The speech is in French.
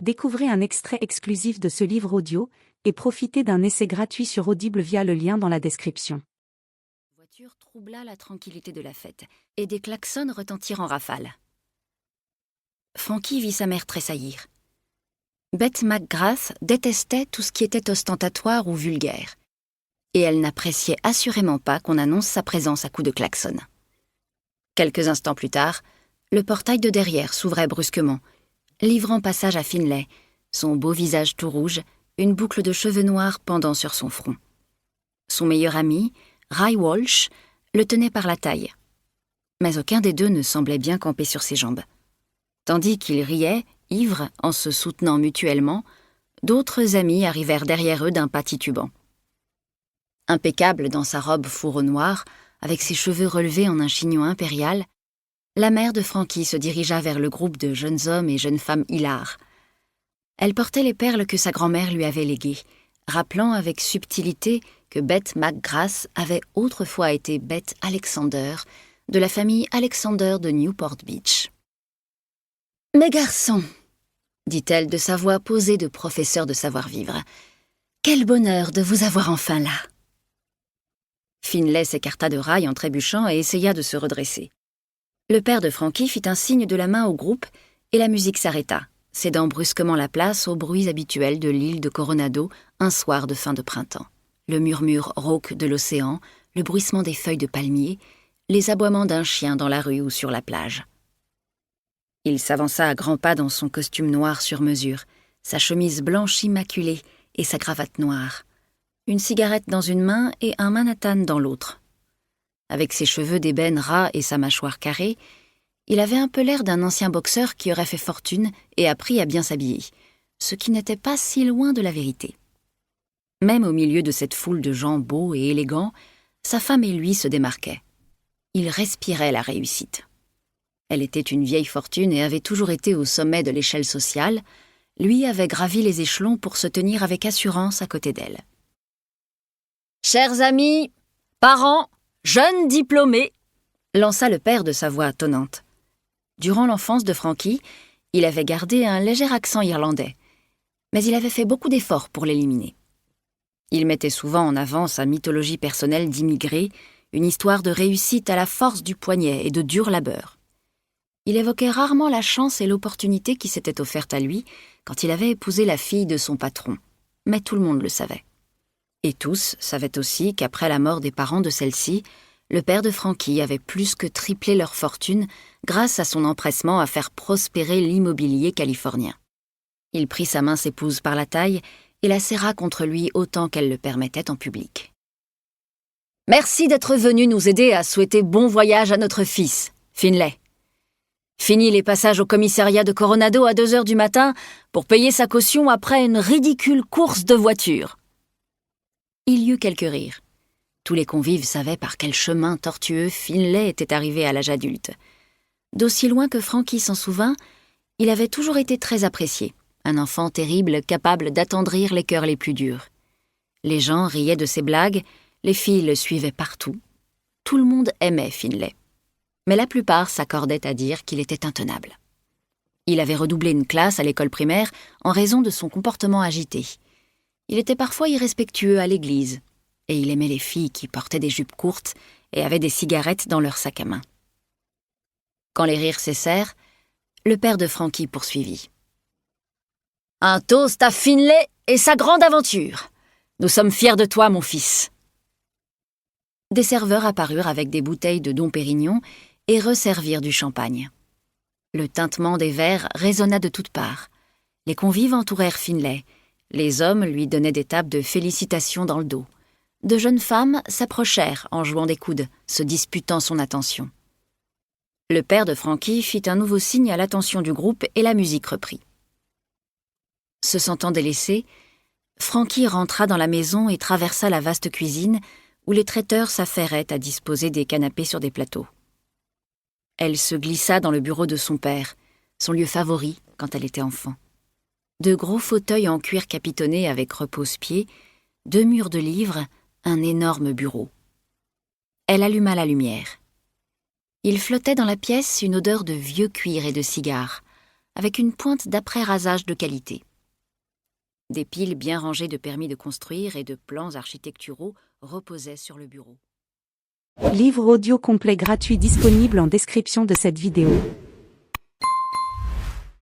Découvrez un extrait exclusif de ce livre audio et profitez d'un essai gratuit sur Audible via le lien dans la description. La voiture troubla la tranquillité de la fête et des klaxons retentirent en rafale. Frankie vit sa mère tressaillir. Bette McGrath détestait tout ce qui était ostentatoire ou vulgaire, et elle n'appréciait assurément pas qu'on annonce sa présence à coups de klaxon. Quelques instants plus tard, le portail de derrière s'ouvrait brusquement, livrant passage à Finlay, son beau visage tout rouge, une boucle de cheveux noirs pendant sur son front. Son meilleur ami, Ray Walsh, le tenait par la taille. Mais aucun des deux ne semblait bien camper sur ses jambes. Tandis qu'ils riaient, ivres, en se soutenant mutuellement, d'autres amis arrivèrent derrière eux d'un pas titubant. Impeccable dans sa robe fourreau noire, avec ses cheveux relevés en un chignon impérial, la mère de Frankie se dirigea vers le groupe de jeunes hommes et jeunes femmes hilars. Elle portait les perles que sa grand-mère lui avait léguées, rappelant avec subtilité que Bette McGrath avait autrefois été Bette Alexander, de la famille Alexander de Newport Beach. « Mes garçons, » dit-elle de sa voix posée de professeur de savoir-vivre, « quel bonheur de vous avoir enfin là !» Finlay s'écarta de Ray en trébuchant et essaya de se redresser. Le père de Frankie fit un signe de la main au groupe et la musique s'arrêta, cédant brusquement la place aux bruits habituels de l'île de Coronado un soir de fin de printemps. Le murmure rauque de l'océan, le bruissement des feuilles de palmier, les aboiements d'un chien dans la rue ou sur la plage. Il s'avança à grands pas dans son costume noir sur mesure, sa chemise blanche immaculée et sa cravate noire, une cigarette dans une main et un Manhattan dans l'autre. Avec ses cheveux d'ébène ras et sa mâchoire carrée, il avait un peu l'air d'un ancien boxeur qui aurait fait fortune et appris à bien s'habiller, ce qui n'était pas si loin de la vérité. Même au milieu de cette foule de gens beaux et élégants, sa femme et lui se démarquaient. Il respirait la réussite. Elle était une vieille fortune et avait toujours été au sommet de l'échelle sociale. Lui avait gravi les échelons pour se tenir avec assurance à côté d'elle. « Chers amis, parents, jeunes diplômés !» lança le père de sa voix tonnante. Durant l'enfance de Frankie, il avait gardé un léger accent irlandais, mais il avait fait beaucoup d'efforts pour l'éliminer. Il mettait souvent en avant sa mythologie personnelle d'immigré, une histoire de réussite à la force du poignet et de dur labeur. Il évoquait rarement la chance et l'opportunité qui s'étaient offertes à lui quand il avait épousé la fille de son patron, mais tout le monde le savait. Et tous savaient aussi qu'après la mort des parents de celle-ci, le père de Frankie avait plus que triplé leur fortune grâce à son empressement à faire prospérer l'immobilier californien. Il prit sa mince épouse par la taille et la serra contre lui autant qu'elle le permettait en public. « Merci d'être venu nous aider à souhaiter bon voyage à notre fils, Finlay. Fini les passages au commissariat de Coronado à 2h du matin pour payer sa caution après une ridicule course de voiture. » Il y eut quelques rires. Tous les convives savaient par quel chemin tortueux Finlay était arrivé à l'âge adulte. D'aussi loin que Frankie s'en souvint, il avait toujours été très apprécié, un enfant terrible capable d'attendrir les cœurs les plus durs. Les gens riaient de ses blagues, les filles le suivaient partout. Tout le monde aimait Finlay, mais la plupart s'accordaient à dire qu'il était intenable. Il avait redoublé une classe à l'école primaire en raison de son comportement agité. Il était parfois irrespectueux à l'église, et il aimait les filles qui portaient des jupes courtes et avaient des cigarettes dans leur sac à main. Quand les rires cessèrent, le père de Frankie poursuivit. « Un toast à Finlay et sa grande aventure. Nous sommes fiers de toi, mon fils. » Des serveurs apparurent avec des bouteilles de Dom Pérignon et resservirent du champagne. Le tintement des verres résonna de toutes parts. Les convives entourèrent Finlay. Les hommes lui donnaient des tapes de félicitations dans le dos. De jeunes femmes s'approchèrent en jouant des coudes, se disputant son attention. Le père de Frankie fit un nouveau signe à l'attention du groupe et la musique reprit. Se sentant délaissé, Frankie rentra dans la maison et traversa la vaste cuisine où les traiteurs s'affairaient à disposer des canapés sur des plateaux. Elle se glissa dans le bureau de son père, son lieu favori quand elle était enfant. De gros fauteuils en cuir capitonné avec repose-pieds, 2 murs de livres, un énorme bureau. Elle alluma la lumière. Il flottait dans la pièce une odeur de vieux cuir et de cigares, avec une pointe d'après-rasage de qualité. Des piles bien rangées de permis de construire et de plans architecturaux reposaient sur le bureau. Livre audio complet gratuit disponible en description de cette vidéo.